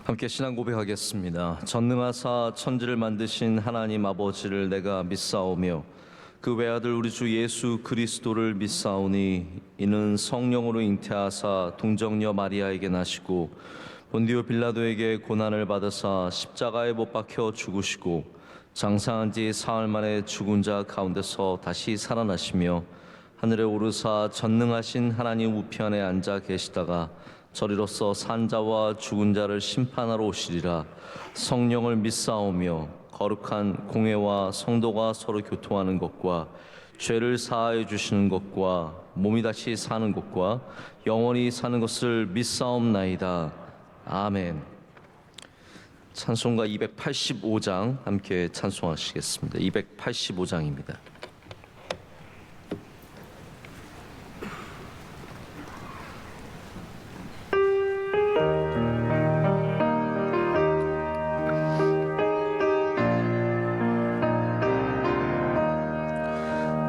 함께 신앙 고백하겠습니다. 전능하사 천지를 만드신 하나님 아버지를 내가 믿사오며 그 외아들 우리 주 예수 그리스도를 믿사오니 이는 성령으로 잉태하사 동정녀 마리아에게 나시고 본디오 빌라도에게 고난을 받으사 십자가에 못 박혀 죽으시고 장사한 지 사흘 만에 죽은 자 가운데서 다시 살아나시며 하늘에 오르사 전능하신 하나님 우편에 앉아 계시다가 저리로서 산자와 죽은 자를 심판하러 오시리라. 성령을 믿사오며 거룩한 공회와 성도가 서로 교통하는 것과 죄를 사하여 주시는 것과 몸이 다시 사는 것과 영원히 사는 것을 믿사옵나이다. 아멘. 찬송가 285장 함께 찬송하시겠습니다. 285장입니다.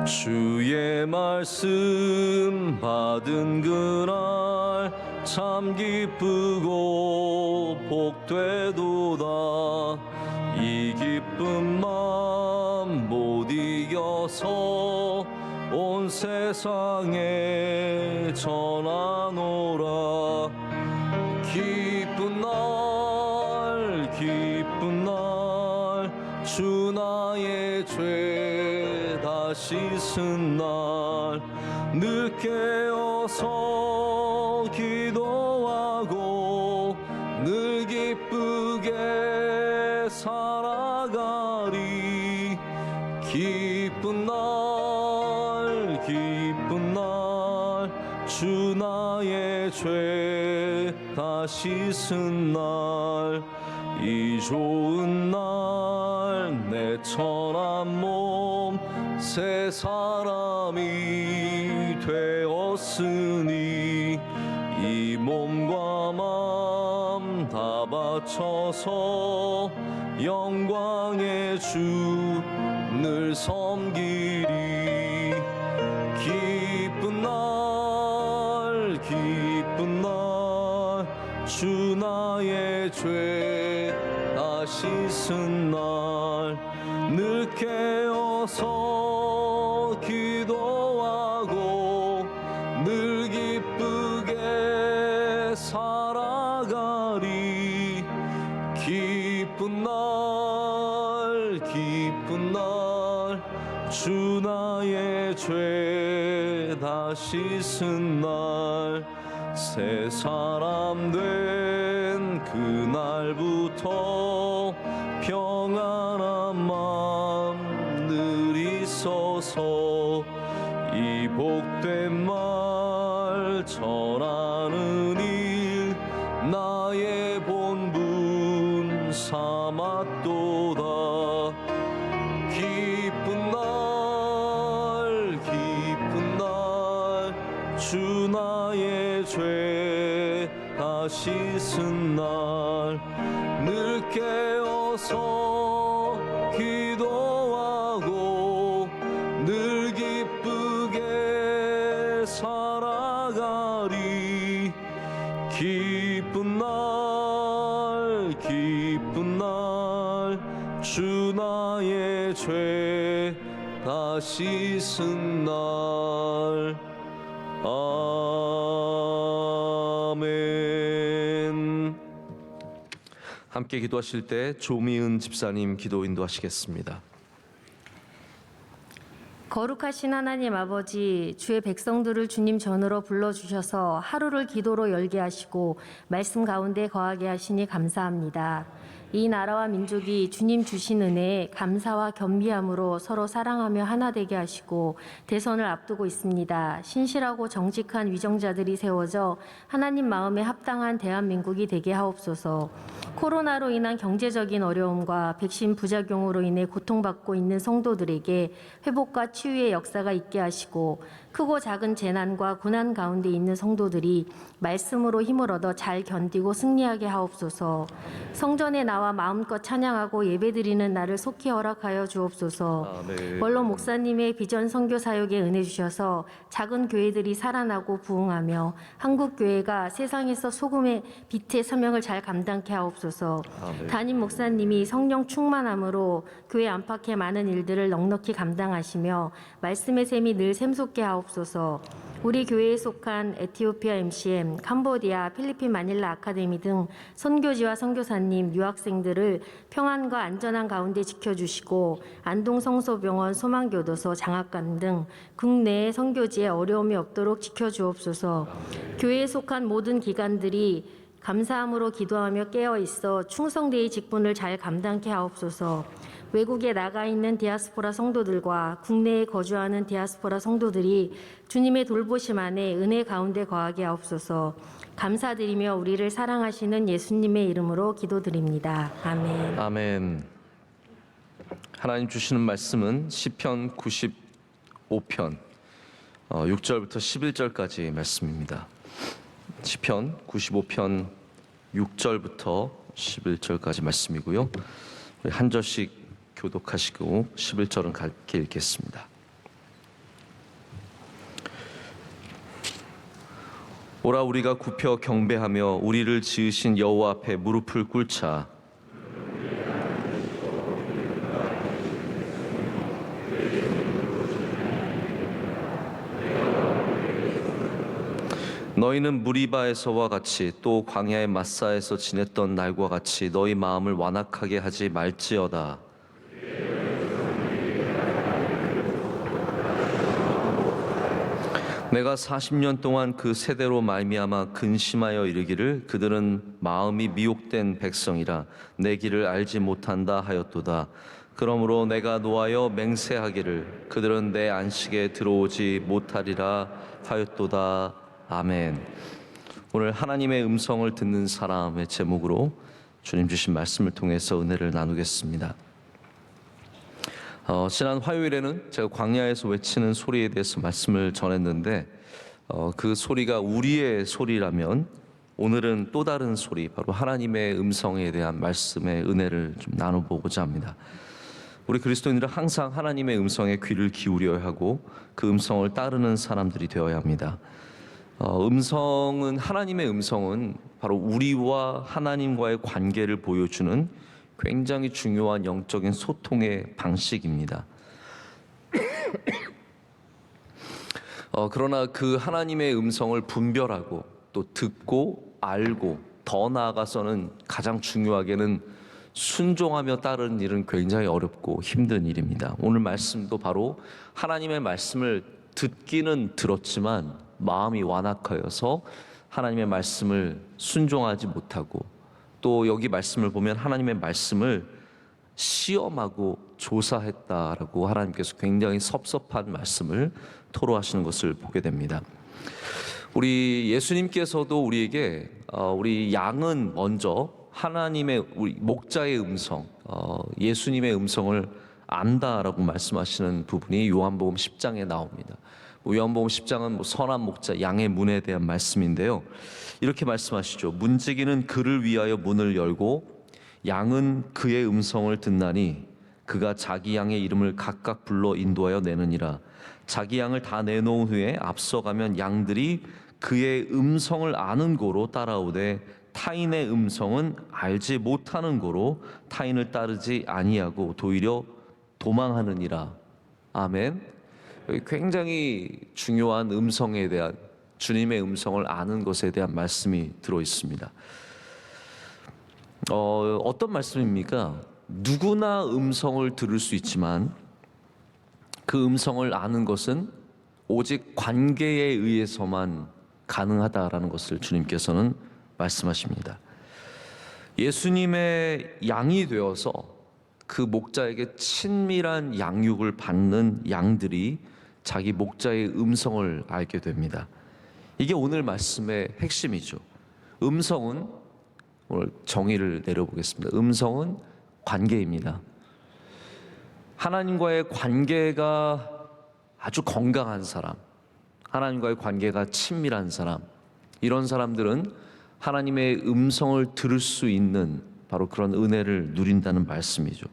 주의 말씀 받은 그날 참 기쁘고 복되도다. 이 기쁜 마음 못 이겨서 온 세상에 전하노라. 기쁜 날 주 나의 죄 다 씻은 날 늘 깨어서 기도하고 늘 기쁘게 살아가리. 기쁜 날 주 나의 죄 다 씻은 날 이 좋은 날 내 천한 몸 새 사람이 되었으니 이 몸과 마음 다 바쳐서 영광의 주 늘 섬기리. 기쁜 날 주 나의 죄 다 씻은 날 늘 깨어서 기도하고 늘 기쁘게 살아가리. 기쁜 날 주 나의 죄 다 씻은 날 새 사람 된 그날부터 평안한 마음 늘 있어서 이 복된 말 전하는 일 나의 본분 삼았도다. 기쁜 날 주 나의 죄 다 씻은 날 늘 깨어서 기도하고 늘 기쁘게 살아가리. 기쁜 날 주 나의 죄 다 씻은 날 아멘. 함께 기도하실 때 조미은 집사님 기도 인도하시겠습니다. 거룩하신 하나님 아버지, 주의 백성들을 주님 전으로 불러주셔서 하루를 기도로 열게 하시고 말씀 가운데 거하게 하시니 감사합니다. 이 나라와 민족이 주님 주신 은혜에 감사와 겸비함으로 서로 사랑하며 하나 되게 하시고 대선을 앞두고 있습니다. 신실하고 정직한 위정자들이 세워져 하나님 마음에 합당한 대한민국이 되게 하옵소서. 코로나로 인한 경제적인 어려움과 백신 부작용으로 인해 고통받고 있는 성도들에게 회복과 치유의 역사가 있게 하시고 크고 작은 재난과 고난 가운데 있는 성도들이 말씀으로 힘을 얻어 잘 견디고 승리하게 하옵소서. 성전에 나와 마음껏 찬양하고 예배드리는 날을 속히 허락하여 주옵소서. 아멘. 원로 목사님의 비전 선교 사역에 은혜 주셔서 작은 교회들이 살아나고 부흥하며 한국 교회가 세상에서 소금의 빛의 사명을 잘 감당케 하옵소서. 아멘. 담임 목사님이 성령 충만함으로 교회 안팎의 많은 일들을 넉넉히 감당하시며 말씀의 샘이 늘 샘솟게 하옵소서. 우리 교회에 속한 에티오피아 MCM, 캄보디아, 필리핀 마닐라 아카데미 등 선교지와 선교사님, 유학생들을 평안과 안전한 가운데 지켜주시고 안동 성서병원, 소망교도소, 장학관 등 국내 선교지에 어려움이 없도록 지켜주옵소서. 교회에 속한 모든 기관들이 감사함으로 기도하며 깨어 있어 충성되이 직분을 잘 감당케 하옵소서. 외국에 나가 있는 디아스포라 성도들과 국내에 거주하는 디아스포라 성도들이 주님의 돌보심 안에 은혜 가운데 거하게 하옵소서. 감사드리며 우리를 사랑하시는 예수님의 이름으로 기도드립니다. 아멘. 아멘. 하나님 주시는 말씀은 시편 95편 6절부터 11절까지 말씀입니다. 시편 95편 6절부터 11절까지 말씀이고요. 우리 한 절씩 교독하시고 11절은 같이 읽겠습니다. 오라 우리가 굽혀 경배하며 우리를 지으신 여호와 앞에 무릎을 꿇자. 너희는 무리바에서와 같이 또 광야의 마사에서 지냈던 날과 같이 너희 마음을 완악하게 하지 말지어다. 내가 40년 동안 그 세대로 말미암아 근심하여 이르기를 그들은 마음이 미혹된 백성이라 내 길을 알지 못한다 하였도다. 그러므로 내가 노하여 맹세하기를 그들은 내 안식에 들어오지 못하리라 하였도다. 아멘. 오늘 하나님의 음성을 듣는 사람의 제목으로 주님 주신 말씀을 통해서 은혜를 나누겠습니다. 지난 화요일에는 제가 광야에서 외치는 소리에 대해서 말씀을 전했는데 그 소리가 우리의 소리라면 오늘은 또 다른 소리, 바로 하나님의 음성에 대한 말씀의 은혜를 좀 나눠보고자 합니다. 우리 그리스도인들은 항상 하나님의 음성에 귀를 기울여야 하고 그 음성을 따르는 사람들이 되어야 합니다. 하나님의 음성은 바로 우리와 하나님과의 관계를 보여주는 굉장히 중요한 영적인 소통의 방식입니다. 그러나 그 하나님의 음성을 분별하고 또 듣고 알고 더 나아가서는 가장 중요하게는 순종하며 따르는 일은 굉장히 어렵고 힘든 일입니다. 오늘 말씀도 바로 하나님의 말씀을 듣기는 들었지만 마음이 완악하여서 하나님의 말씀을 순종하지 못하고 또 여기 말씀을 보면 하나님의 말씀을 시험하고 조사했다라고 하나님께서 굉장히 섭섭한 말씀을 토로하시는 것을 보게 됩니다. 우리 예수님께서도 우리에게 우리 양은 먼저 하나님의 우리 목자의 음성, 예수님의 음성을 안다라고 말씀하시는 부분이 요한복음 10장에 나옵니다. 요한복음 10장은 선한 목자, 양의 문에 대한 말씀인데요. 이렇게 말씀하시죠. 문지기는 그를 위하여 문을 열고 양은 그의 음성을 듣나니 그가 자기 양의 이름을 각각 불러 인도하여 내느니라. 자기 양을 다 내놓은 후에 앞서가면 양들이 그의 음성을 아는 고로 따라오되 타인의 음성은 알지 못하는 고로 타인을 따르지 아니하고 도리어 도망하느니라. 아멘. 여기 굉장히 중요한 음성에 대한, 주님의 음성을 아는 것에 대한 말씀이 들어 있습니다. 어떤 말씀입니까? 누구나 음성을 들을 수 있지만 그 음성을 아는 것은 오직 관계에 의해서만 가능하다라는 것을 주님께서는 말씀하십니다. 예수님의 양이 되어서 그 목자에게 친밀한 양육을 받는 양들이 자기 목자의 음성을 알게 됩니다. 이게 오늘 말씀의 핵심이죠. 음성은, 오늘 정의를 내려보겠습니다. 음성은 관계입니다. 하나님과의 관계가 아주 건강한 사람, 하나님과의 관계가 친밀한 사람, 이런 사람들은 하나님의 음성을 들을 수 있는 바로 그런 은혜를 누린다는 말씀이죠.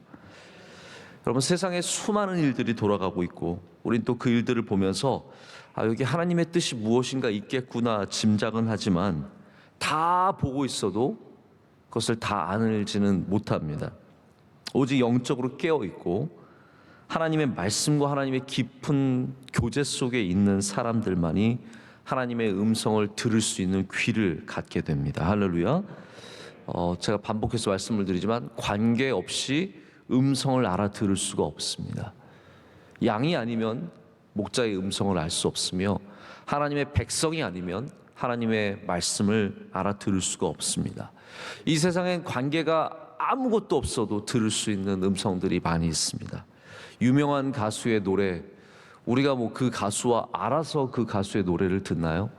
여러분, 세상에 수많은 일들이 돌아가고 있고 우린 또 그 일들을 보면서 여기 하나님의 뜻이 무엇인가 있겠구나 짐작은 하지만 다 보고 있어도 그것을 다 알지는 못합니다. 오직 영적으로 깨어있고 하나님의 말씀과 하나님의 깊은 교제 속에 있는 사람들만이 하나님의 음성을 들을 수 있는 귀를 갖게 됩니다. 할렐루야. 제가 반복해서 말씀을 드리지만 관계없이 음성을 알아들을 수가 없습니다. 양이 아니면 목자의 음성을 알 수 없으며 하나님의 백성이 아니면 하나님의 말씀을 알아들을 수가 없습니다. 이 세상엔 관계가 아무것도 없어도 들을 수 있는 음성들이 많이 있습니다. 유명한 가수의 노래, 우리가 그 가수와 알아서 그 가수의 노래를 듣나요?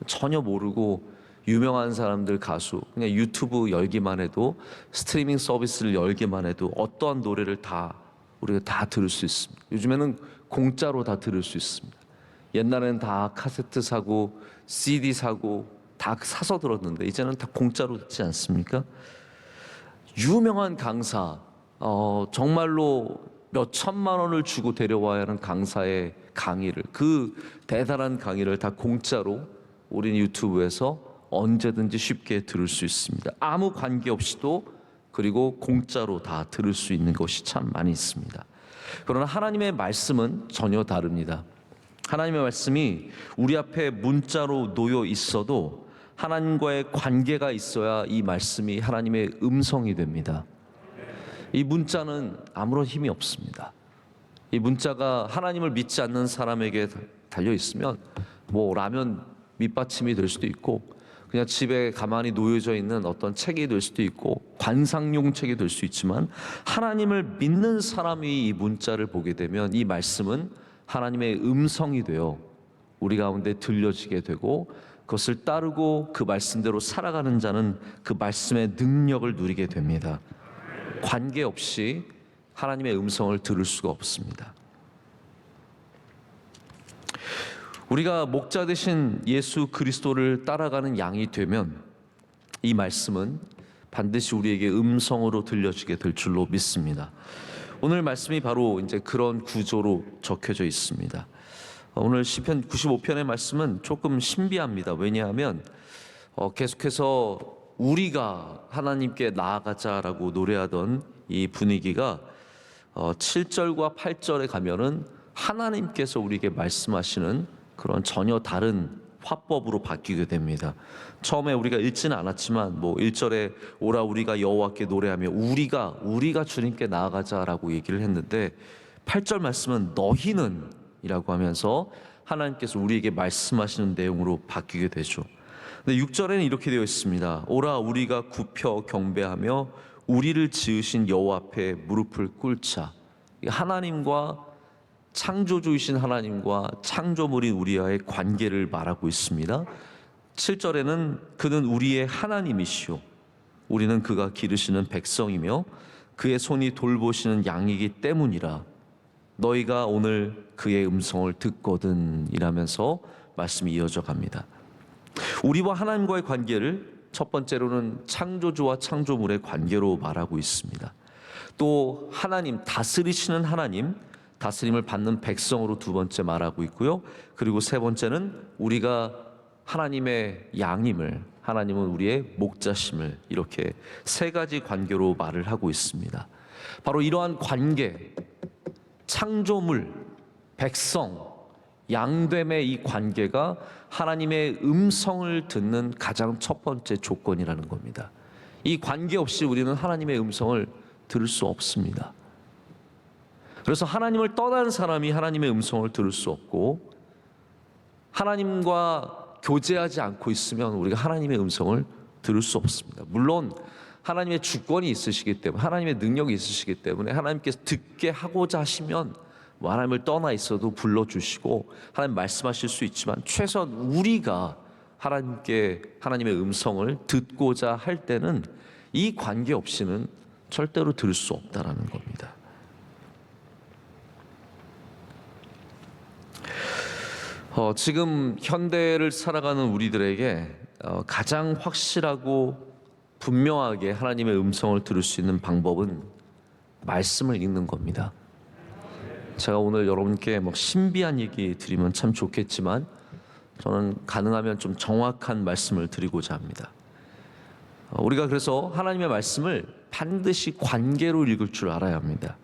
전혀 모르고 유명한 사람들 가수, 그냥 유튜브 열기만 해도, 스트리밍 서비스를 열기만 해도 어떠한 노래를 우리가 다 들을 수 있습니다. 요즘에는 공짜로 다 들을 수 있습니다. 옛날에는 다 카세트 사고 CD 사고 다 사서 들었는데 이제는 다 공짜로 듣지 않습니까? 유명한 강사, 정말로 몇 천만 원을 주고 데려와야 하는 강사의 강의를, 그 대단한 강의를 다 공짜로 우리는 유튜브에서 언제든지 쉽게 들을 수 있습니다. 아무 관계 없이도, 그리고 공짜로 다 들을 수 있는 것이 참 많이 있습니다. 그러나 하나님의 말씀은 전혀 다릅니다. 하나님의 말씀이 우리 앞에 문자로 놓여 있어도 하나님과의 관계가 있어야 이 말씀이 하나님의 음성이 됩니다. 이 문자는 아무런 힘이 없습니다. 이 문자가 하나님을 믿지 않는 사람에게 달려 있으면 라면 밑받침이 될 수도 있고, 그냥 집에 가만히 놓여져 있는 어떤 책이 될 수도 있고, 관상용 책이 될 수 있지만, 하나님을 믿는 사람이 이 문자를 보게 되면 이 말씀은 하나님의 음성이 되어 우리 가운데 들려지게 되고, 그것을 따르고 그 말씀대로 살아가는 자는 그 말씀의 능력을 누리게 됩니다. 관계없이 하나님의 음성을 들을 수가 없습니다. 우리가 목자 되신 예수 그리스도를 따라가는 양이 되면 이 말씀은 반드시 우리에게 음성으로 들려지게 될 줄로 믿습니다. 오늘 말씀이 바로 이제 그런 구조로 적혀져 있습니다. 오늘 시편 95편의 말씀은 조금 신비합니다. 왜냐하면 계속해서 우리가 하나님께 나아가자라고 노래하던 이 분위기가 7절과 8절에 가면은 하나님께서 우리에게 말씀하시는 그런 전혀 다른 화법으로 바뀌게 됩니다. 처음에 우리가 읽지는 않았지만 1절에 오라 우리가 여호와께 노래하며 우리가 주님께 나아가자라고 얘기를 했는데, 8절 말씀은 너희는 이라고 하면서 하나님께서 우리에게 말씀하시는 내용으로 바뀌게 되죠. 근데 6절에는 이렇게 되어 있습니다. 오라 우리가 굽혀 경배하며 우리를 지으신 여호와 앞에 무릎을 꿇자. 하나님과, 창조주이신 하나님과 창조물인 우리와의 관계를 말하고 있습니다. 7절에는 그는 우리의 하나님이시오, 우리는 그가 기르시는 백성이며 그의 손이 돌보시는 양이기 때문이라, 너희가 오늘 그의 음성을 듣거든 이라면서 말씀이 이어져 갑니다. 우리와 하나님과의 관계를 첫 번째로는 창조주와 창조물의 관계로 말하고 있습니다. 또 하나님, 다스리시는 하나님, 다스림을 받는 백성으로 두 번째 말하고 있고요. 그리고 세 번째는 우리가 하나님의 양임을, 하나님은 우리의 목자심을, 이렇게 세 가지 관계로 말을 하고 있습니다. 바로 이러한 관계, 창조물, 백성, 양됨의 이 관계가 하나님의 음성을 듣는 가장 첫 번째 조건이라는 겁니다. 이 관계 없이 우리는 하나님의 음성을 들을 수 없습니다. 그래서 하나님을 떠난 사람이 하나님의 음성을 들을 수 없고, 하나님과 교제하지 않고 있으면 우리가 하나님의 음성을 들을 수 없습니다. 물론 하나님의 주권이 있으시기 때문에, 하나님의 능력이 있으시기 때문에 하나님께서 듣게 하고자 하시면 하나님을 떠나 있어도 불러주시고 하나님 말씀하실 수 있지만, 최소한 우리가 하나님의 음성을 듣고자 할 때는 이 관계 없이는 절대로 들을 수 없다라는 겁니다. 지금 현대를 살아가는 우리들에게 가장 확실하고 분명하게 하나님의 음성을 들을 수 있는 방법은 말씀을 읽는 겁니다. 제가 오늘 여러분께 신비한 얘기 드리면 참 좋겠지만 저는 가능하면 좀 정확한 말씀을 드리고자 합니다. 우리가 그래서 하나님의 말씀을 반드시 관계로 읽을 줄 알아야 합니다.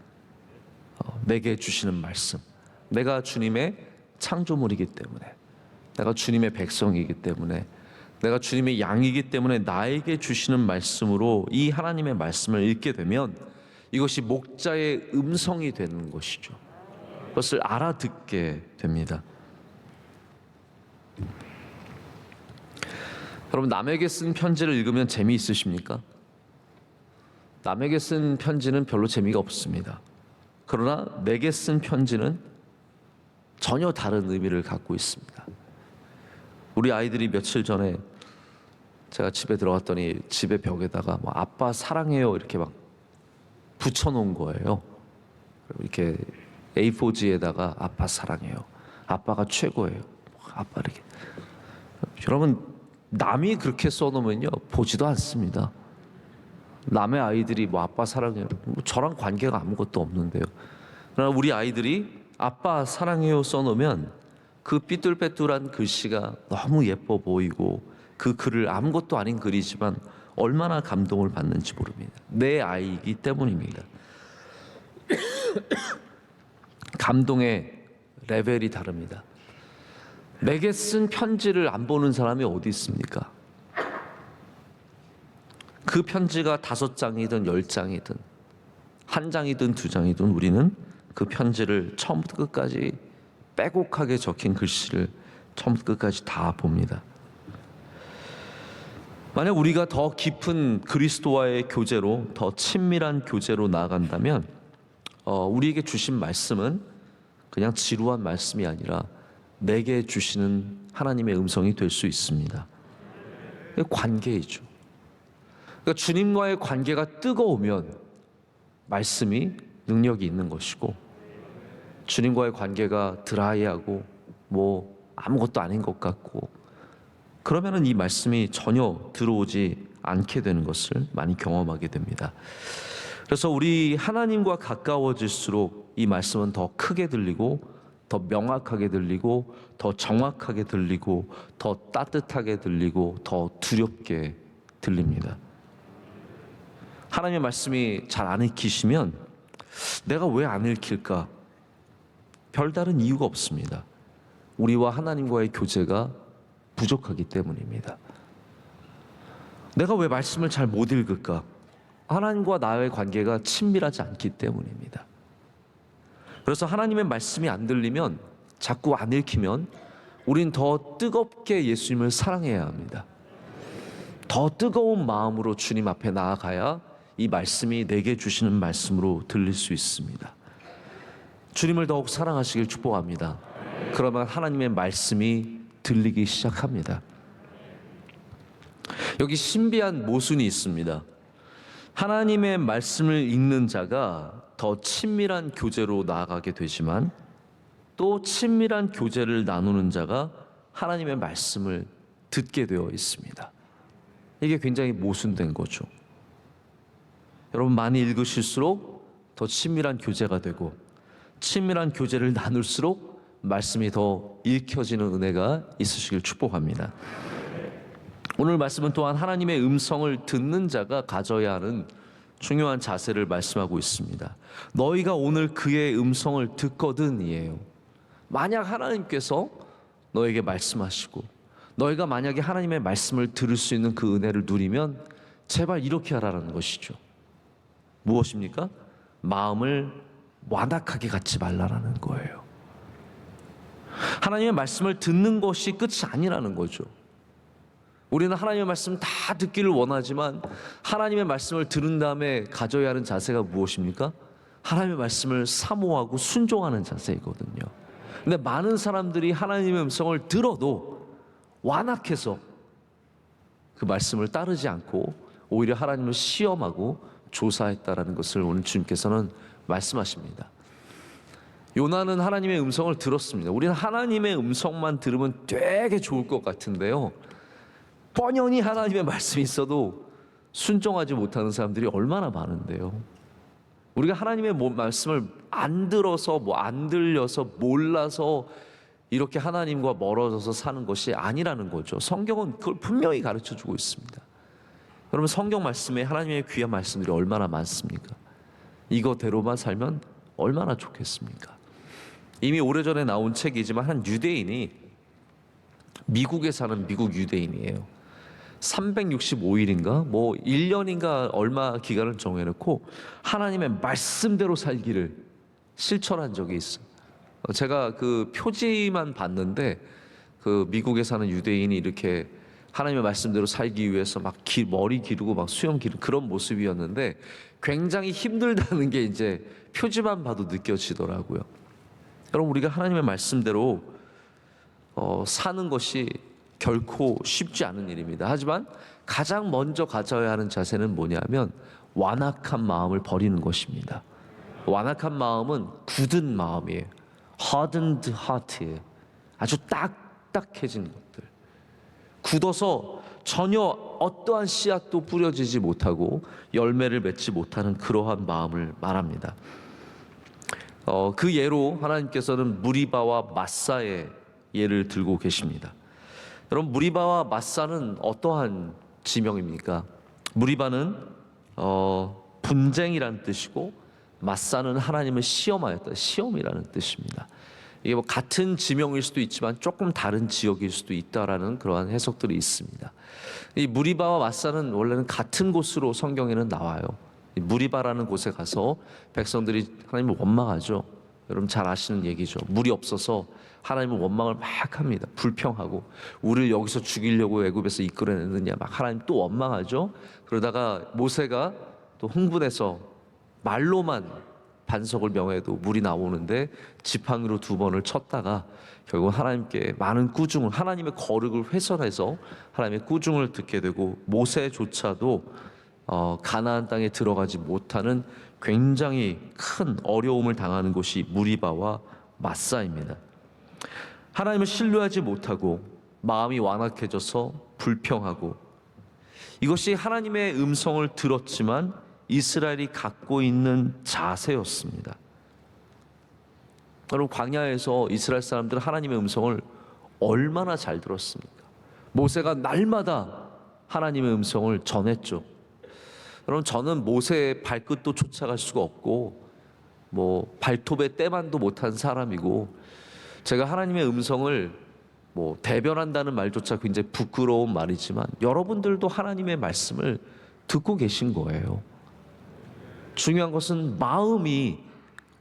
내게 주시는 말씀, 내가 주님의 창조물이기 때문에, 내가 주님의 백성이기 때문에, 내가 주님의 양이기 때문에 나에게 주시는 말씀으로 이 하나님의 말씀을 읽게 되면 이것이 목자의 음성이 되는 것이죠. 그것을 알아듣게 됩니다. 여러분, 남에게 쓴 편지를 읽으면 재미있으십니까? 남에게 쓴 편지는 별로 재미가 없습니다. 그러나 내게 쓴 편지는 전혀 다른 의미를 갖고 있습니다. 우리 아이들이 며칠 전에 제가 집에 들어갔더니 집에 벽에다가 아빠 사랑해요 이렇게 막 붙여놓은 거예요. 이렇게 A4지에다가 아빠 사랑해요, 아빠가 최고예요, 아빠 이렇게. 여러분, 남이 그렇게 써놓으면요 보지도 않습니다. 남의 아이들이 아빠 사랑해요, 저랑 관계가 아무것도 없는데요. 그러나 우리 아이들이 아빠 사랑해요 써놓으면 그 삐뚤빼뚤한 글씨가 너무 예뻐 보이고 그 글을 아무것도 아닌 글이지만 얼마나 감동을 받는지 모릅니다. 내 아이이기 때문입니다. 감동의 레벨이 다릅니다. 내게 쓴 편지를 안 보는 사람이 어디 있습니까? 그 편지가 5장이든 10장이든 1장이든 2장이든 우리는 그 편지를 처음부터 끝까지 빼곡하게 적힌 글씨를 처음부터 끝까지 다 봅니다. 만약 우리가 더 깊은 그리스도와의 교제로, 더 친밀한 교제로 나아간다면 우리에게 주신 말씀은 그냥 지루한 말씀이 아니라 내게 주시는 하나님의 음성이 될 수 있습니다. 관계이죠. 그러니까 주님과의 관계가 뜨거우면 말씀이 능력이 있는 것이고, 주님과의 관계가 드라이하고 아무것도 아닌 것 같고 그러면은 이 말씀이 전혀 들어오지 않게 되는 것을 많이 경험하게 됩니다. 그래서 우리 하나님과 가까워질수록 이 말씀은 더 크게 들리고, 더 명확하게 들리고, 더 정확하게 들리고, 더 따뜻하게 들리고, 더 두렵게 들립니다. 하나님의 말씀이 잘 안 읽히시면 내가 왜 안 읽힐까? 별다른 이유가 없습니다. 우리와 하나님과의 교제가 부족하기 때문입니다. 내가 왜 말씀을 잘 못 읽을까? 하나님과 나의 관계가 친밀하지 않기 때문입니다. 그래서 하나님의 말씀이 안 들리면, 자꾸 안 읽히면 우린 더 뜨겁게 예수님을 사랑해야 합니다. 더 뜨거운 마음으로 주님 앞에 나아가야 이 말씀이 내게 주시는 말씀으로 들릴 수 있습니다. 주님을 더욱 사랑하시길 축복합니다. 그러면 하나님의 말씀이 들리기 시작합니다. 여기 신비한 모순이 있습니다. 하나님의 말씀을 읽는 자가 더 친밀한 교제로 나아가게 되지만 또 친밀한 교제를 나누는 자가 하나님의 말씀을 듣게 되어 있습니다. 이게 굉장히 모순된 거죠. 여러분, 많이 읽으실수록 더 친밀한 교제가 되고, 친밀한 교제를 나눌수록 말씀이 더 읽혀지는 은혜가 있으시길 축복합니다. 오늘 말씀은 또한 하나님의 음성을 듣는 자가 가져야 하는 중요한 자세를 말씀하고 있습니다. 너희가 오늘 그의 음성을 듣거든 이에요. 만약 하나님께서 너에게 말씀하시고 너희가 만약에 하나님의 말씀을 들을 수 있는 그 은혜를 누리면 제발 이렇게 하라는 것이죠. 무엇입니까? 마음을 완악하게 갖지 말라라는 거예요. 하나님의 말씀을 듣는 것이 끝이 아니라는 거죠. 우리는 하나님의 말씀 다 듣기를 원하지만 하나님의 말씀을 들은 다음에 가져야 하는 자세가 무엇입니까? 하나님의 말씀을 사모하고 순종하는 자세이거든요. 근데 많은 사람들이 하나님의 음성을 들어도 완악해서 그 말씀을 따르지 않고 오히려 하나님을 시험하고 조사했다라는 것을 오늘 주님께서는 말씀하십니다. 요나는 하나님의 음성을 들었습니다. 우리는 하나님의 음성만 들으면 되게 좋을 것 같은데요, 뻔연히 하나님의 말씀이 있어도 순종하지 못하는 사람들이 얼마나 많은데요. 우리가 하나님의 말씀을 안 들어서, 안 들려서, 몰라서 이렇게 하나님과 멀어져서 사는 것이 아니라는 거죠. 성경은 그걸 분명히 가르쳐주고 있습니다. 여러분, 성경 말씀에 하나님의 귀한 말씀들이 얼마나 많습니까? 이거대로만 살면 얼마나 좋겠습니까? 이미 오래전에 나온 책이지만 한 유대인이, 미국에 사는 미국 유대인이에요. 365일인가 1년인가 얼마 기간을 정해놓고 하나님의 말씀대로 살기를 실천한 적이 있어요. 제가 그 표지만 봤는데, 그 미국에 사는 유대인이 이렇게 하나님의 말씀대로 살기 위해서 막 머리 기르고 막 수염 기르고 그런 모습이었는데, 굉장히 힘들다는 게 이제 표지만 봐도 느껴지더라고요. 여러분, 우리가 하나님의 말씀대로 사는 것이 결코 쉽지 않은 일입니다. 하지만 가장 먼저 가져야 하는 자세는 뭐냐면 완악한 마음을 버리는 것입니다. 완악한 마음은 굳은 마음이에요. hardened heart예요. 아주 딱딱해진 것들, 굳어서 전혀 어떠한 씨앗도 뿌려지지 못하고 열매를 맺지 못하는 그러한 마음을 말합니다. 그 예로 하나님께서는 무리바와 마사의 예를 들고 계십니다. 여러분, 무리바와 마사는 어떠한 지명입니까? 무리바는 분쟁이라는 뜻이고, 마사는 하나님을 시험하였다, 시험이라는 뜻입니다. 이게 같은 지명일 수도 있지만 조금 다른 지역일 수도 있다라는 그러한 해석들이 있습니다. 이 무리바와 마사는 원래는 같은 곳으로 성경에는 나와요. 이 무리바라는 곳에 가서 백성들이 하나님을 원망하죠. 여러분 잘 아시는 얘기죠. 물이 없어서 하나님은 원망을 막 합니다. 불평하고, 우리를 여기서 죽이려고 애굽에서 이끌어내느냐, 막 하나님 또 원망하죠. 그러다가 모세가 또 흥분해서 말로만 반석을 명해도 물이 나오는데 지팡이로 2번을 쳤다가 결국 하나님께 많은 꾸중을, 하나님의 거룩을 훼손해서 하나님의 꾸중을 듣게 되고, 모세조차도 가나안 땅에 들어가지 못하는 굉장히 큰 어려움을 당하는 곳이 무리바와 마사입니다. 하나님을 신뢰하지 못하고 마음이 완악해져서 불평하고, 이것이 하나님의 음성을 들었지만 이스라엘이 갖고 있는 자세였습니다. 여러분, 광야에서 이스라엘 사람들은 하나님의 음성을 얼마나 잘 들었습니까? 모세가 날마다 하나님의 음성을 전했죠. 여러분, 저는 모세의 발끝도 쫓아갈 수가 없고 발톱의 때만도 못한 사람이고, 제가 하나님의 음성을 대변한다는 말조차 굉장히 부끄러운 말이지만, 여러분들도 하나님의 말씀을 듣고 계신 거예요. 중요한 것은 마음이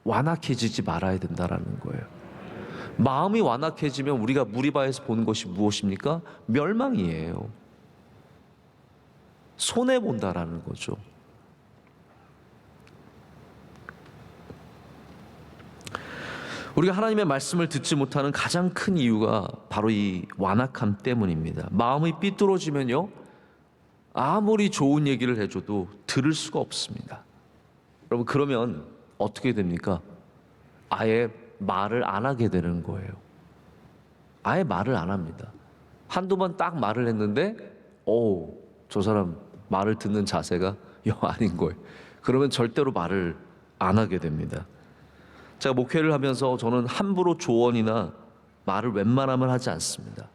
완악해지지 말아야 된다라는 거예요. 마음이 완악해지면 우리가 무리바에서 본 것이 무엇입니까? 멸망이에요. 손해본다라는 거죠. 우리가 하나님의 말씀을 듣지 못하는 가장 큰 이유가 바로 이 완악함 때문입니다. 마음이 삐뚤어지면요, 아무리 좋은 얘기를 해줘도 들을 수가 없습니다. 여러분, 그러면 어떻게 됩니까? 아예 말을 안 하게 되는 거예요. 아예 말을 안 합니다. 한두 번 딱 말을 했는데 저 사람 말을 듣는 자세가 영 아닌 거예요. 그러면 절대로 말을 안 하게 됩니다. 제가 목회를 하면서 저는 함부로 조언이나 말을 웬만하면 하지 않습니다.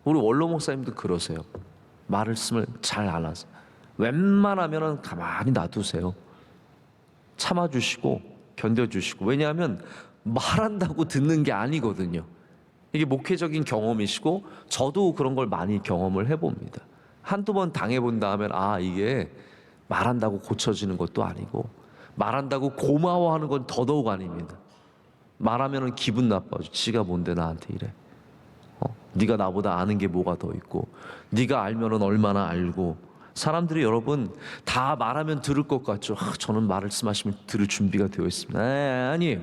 우리 원로 목사님도 그러세요. 말씀을 잘 안 하세요. 웬만하면 가만히 놔두세요. 참아주시고 견뎌주시고. 왜냐하면 말한다고 듣는 게 아니거든요. 이게 목회적인 경험이시고, 저도 그런 걸 많이 경험을 해봅니다. 한두 번 당해본 다음엔 이게 말한다고 고쳐지는 것도 아니고, 말한다고 고마워하는 건 더더욱 아닙니다. 말하면 기분 나빠져. 지가 뭔데 나한테 이래. 네가 나보다 아는 게 뭐가 더 있고, 네가 알면은 얼마나 알고. 사람들이 여러분 다 말하면 들을 것 같죠. 저는 말씀하시면 들을 준비가 되어 있습니다. 아니에요.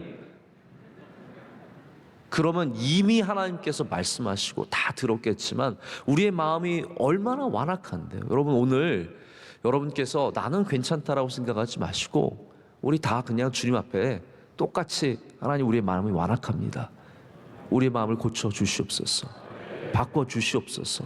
그러면 이미 하나님께서 말씀하시고 다 들었겠지만 우리의 마음이 얼마나 완악한데요. 여러분, 오늘 여러분께서 나는 괜찮다라고 생각하지 마시고 우리 다 그냥 주님 앞에 똑같이 하나님 우리의 마음이 완악합니다. 우리의 마음을 고쳐 주시옵소서. 바꿔 주시옵소서.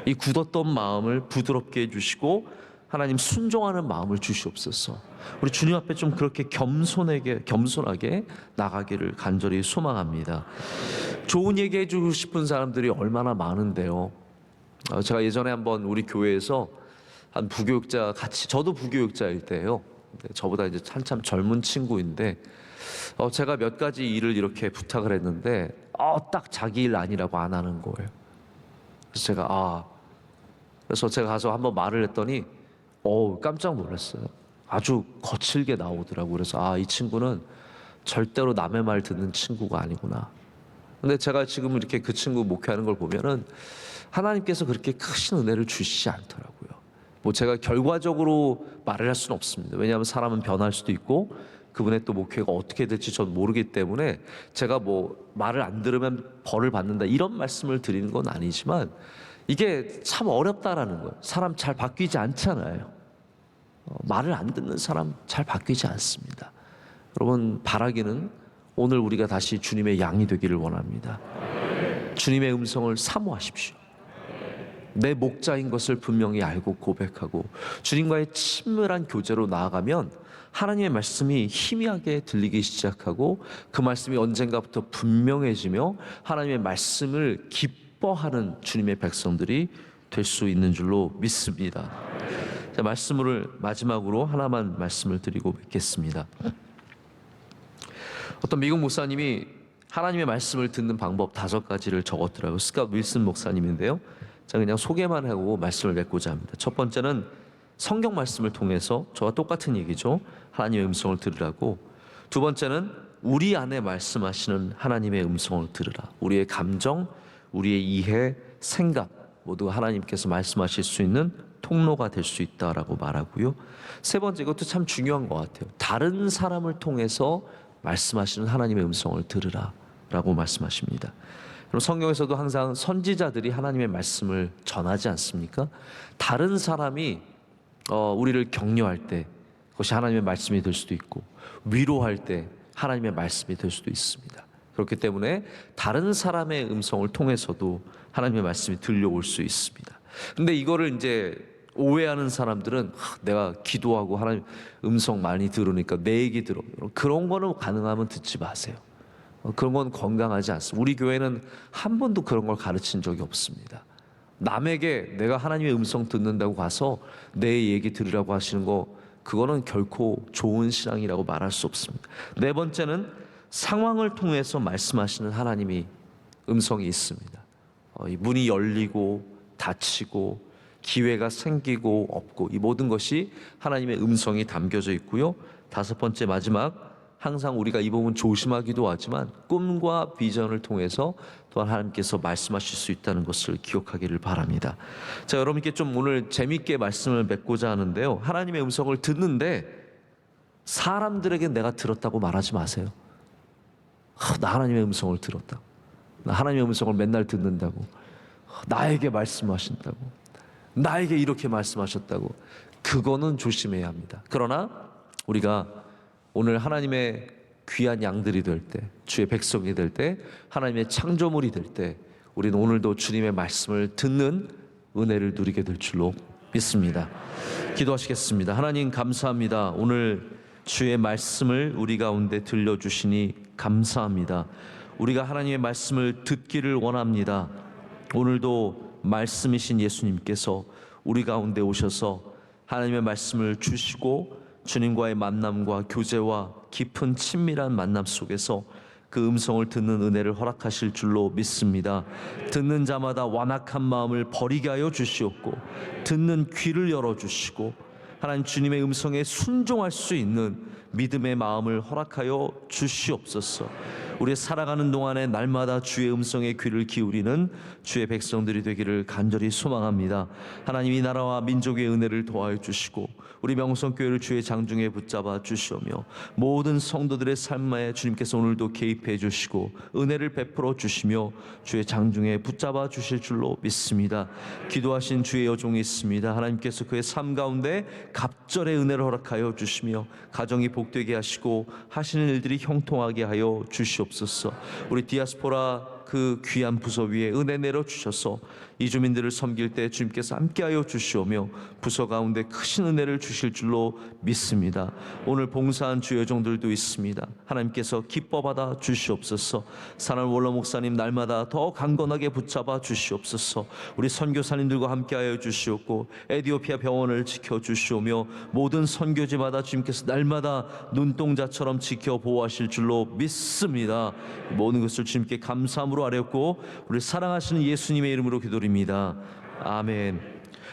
이 굳었던 마음을 부드럽게 해주시고 하나님 순종하는 마음을 주시옵소서. 우리 주님 앞에 좀 그렇게 겸손하게 나가기를 간절히 소망합니다. 좋은 얘기 해주고 싶은 사람들이 얼마나 많은데요. 제가 예전에 한번 우리 교회에서 한 부교육자 같이, 저도 부교육자일 때예요. 저보다 이제 한참 젊은 친구인데 제가 몇 가지 일을 이렇게 부탁을 했는데 딱 자기 일 아니라고 안 하는 거예요. 그래서 제가 가서 한번 말을 했더니 깜짝 놀랐어요. 아주 거칠게 나오더라고요. 그래서 이 친구는 절대로 남의 말 듣는 친구가 아니구나. 근데 제가 지금 이렇게 그 친구 목회하는 걸 보면은 하나님께서 그렇게 크신 은혜를 주시지 않더라고요. 뭐 제가 결과적으로 말을 할 수는 없습니다. 왜냐하면 사람은 변할 수도 있고 그분의 또 목회가 어떻게 될지 전 모르기 때문에 제가 뭐 말을 안 들으면 벌을 받는다 이런 말씀을 드리는 건 아니지만 이게 참 어렵다라는 거예요. 사람 잘 바뀌지 않잖아요. 말을 안 듣는 사람 잘 바뀌지 않습니다. 여러분, 바라기는 오늘 우리가 다시 주님의 양이 되기를 원합니다. 주님의 음성을 사모하십시오. 내 목자인 것을 분명히 알고 고백하고 주님과의 친밀한 교제로 나아가면 하나님의 말씀이 희미하게 들리기 시작하고 그 말씀이 언젠가부터 분명해지며 하나님의 말씀을 기뻐하는 주님의 백성들이 될 수 있는 줄로 믿습니다. 자, 말씀을 마지막으로 하나만 말씀을 드리고 뵙겠습니다. 어떤 미국 목사님이 하나님의 말씀을 듣는 방법 5가지를 적었더라고요. 스캇 윌슨 목사님인데요. 제가 그냥 소개만 하고 말씀을 맺고자 합니다. 첫 번째는 성경 말씀을 통해서 저와 똑같은 얘기죠. 하나님의 음성을 들으라고. 두 번째는 우리 안에 말씀하시는 하나님의 음성을 들으라. 우리의 감정, 우리의 이해, 생각 모두가 하나님께서 말씀하실 수 있는 통로가 될 수 있다라고 말하고요. 세 번째, 이것도 참 중요한 것 같아요. 다른 사람을 통해서 말씀하시는 하나님의 음성을 들으라 라고 말씀하십니다. 그럼 성경에서도 항상 선지자들이 하나님의 말씀을 전하지 않습니까? 다른 사람이 우리를 격려할 때 그것이 하나님의 말씀이 될 수도 있고 위로할 때 하나님의 말씀이 될 수도 있습니다. 그렇기 때문에 다른 사람의 음성을 통해서도 하나님의 말씀이 들려올 수 있습니다. 근데 이거를 이제 오해하는 사람들은 내가 기도하고 하나님 음성 많이 들으니까 내 얘기 들어. 그런 거는 가능하면 듣지 마세요. 그런 건 건강하지 않습니다. 우리 교회는 한 번도 그런 걸 가르친 적이 없습니다. 남에게 내가 하나님의 음성 듣는다고 가서 내 얘기 들으라고 하시는 거, 그거는 결코 좋은 신앙이라고 말할 수 없습니다. 네 번째는 상황을 통해서 말씀하시는 하나님이 음성이 있습니다. 이 문이 열리고 닫히고 기회가 생기고 없고 이 모든 것이 하나님의 음성이 담겨져 있고요. 다섯 번째, 마지막, 항상 우리가 이 부분 조심하기도 하지만 꿈과 비전을 통해서 또한 하나님께서 말씀하실 수 있다는 것을 기억하기를 바랍니다. 자, 여러분께 좀 오늘 재밌게 말씀을 맺고자 하는데요. 하나님의 음성을 듣는데 사람들에게 내가 들었다고 말하지 마세요. 나 하나님의 음성을 들었다. 나 하나님의 음성을 맨날 듣는다고. 나에게 말씀하신다고. 나에게 이렇게 말씀하셨다고. 그거는 조심해야 합니다. 그러나 우리가 오늘 하나님의 귀한 양들이 될 때, 주의 백성이 될 때, 하나님의 창조물이 될 때 우리는 오늘도 주님의 말씀을 듣는 은혜를 누리게 될 줄로 믿습니다. 기도하시겠습니다. 하나님 감사합니다. 오늘 주의 말씀을 우리 가운데 들려주시니 감사합니다. 우리가 하나님의 말씀을 듣기를 원합니다. 오늘도 말씀이신 예수님께서 우리 가운데 오셔서 하나님의 말씀을 주시고 주님과의 만남과 교제와 깊은 친밀한 만남 속에서 그 음성을 듣는 은혜를 허락하실 줄로 믿습니다. 듣는 자마다 완악한 마음을 버리게 하여 주시옵고 듣는 귀를 열어주시고 하나님 주님의 음성에 순종할 수 있는 믿음의 마음을 허락하여 주시옵소서. 우리 살아가는 동안에 날마다 주의 음성에 귀를 기울이는 주의 백성들이 되기를 간절히 소망합니다. 하나님 이 나라와 민족의 은혜를 도와주시고 우리 명성교회를 주의 장중에 붙잡아 주시오며 모든 성도들의 삶에 주님께서 오늘도 개입해 주시고 은혜를 베풀어 주시며 주의 장중에 붙잡아 주실 줄로 믿습니다. 기도하신 주의 여종이 있습니다. 하나님께서 그의 삶 가운데 갑절의 은혜를 허락하여 주시며 가정이 복되게 하시고 하시는 일들이 형통하게 하여 주시옵소서. 우리 디아스포라 그 귀한 부서 위에 은혜 내려 주셔서 이주민들을 섬길 때 주님께서 함께하여 주시오며 부서 가운데 크신 은혜를 주실 줄로 믿습니다. 오늘 봉사한 주 여종들도 있습니다. 하나님께서 기뻐 받아 주시옵소서. 사랑하는 원로 목사님 날마다 더 강건하게 붙잡아 주시옵소서. 우리 선교사님들과 함께하여 주시옵고 에디오피아 병원을 지켜주시오며 모든 선교지마다 주님께서 날마다 눈동자처럼 지켜 보호하실 줄로 믿습니다. 모든 것을 주님께 감사함으로 아뢰었고 우리 사랑하시는 예수님의 이름으로 기도드립니다. 아멘.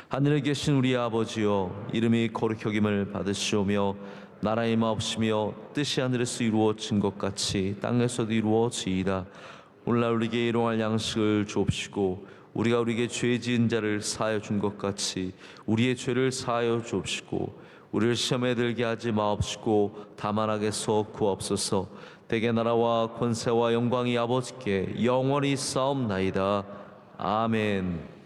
하늘에 계신 우리 아버지여, 이름이 거룩히 여김을 받으시오며 나라의 마옵시며 뜻이 하늘에서 이루어진 것 같이 땅에서도 이루어지이다. 오늘날 우리에게 일용할 양식을 주옵시고 우리가 우리에게 죄 지은 자를 사하여 준 것 같이 우리의 죄를 사하여 주옵시고 우리를 시험에 들게 하지 마옵시고 다만 악에서 구하옵소서. 대개 나라와 권세와 영광이 아버지께 영원히 싸움나이다. 아멘.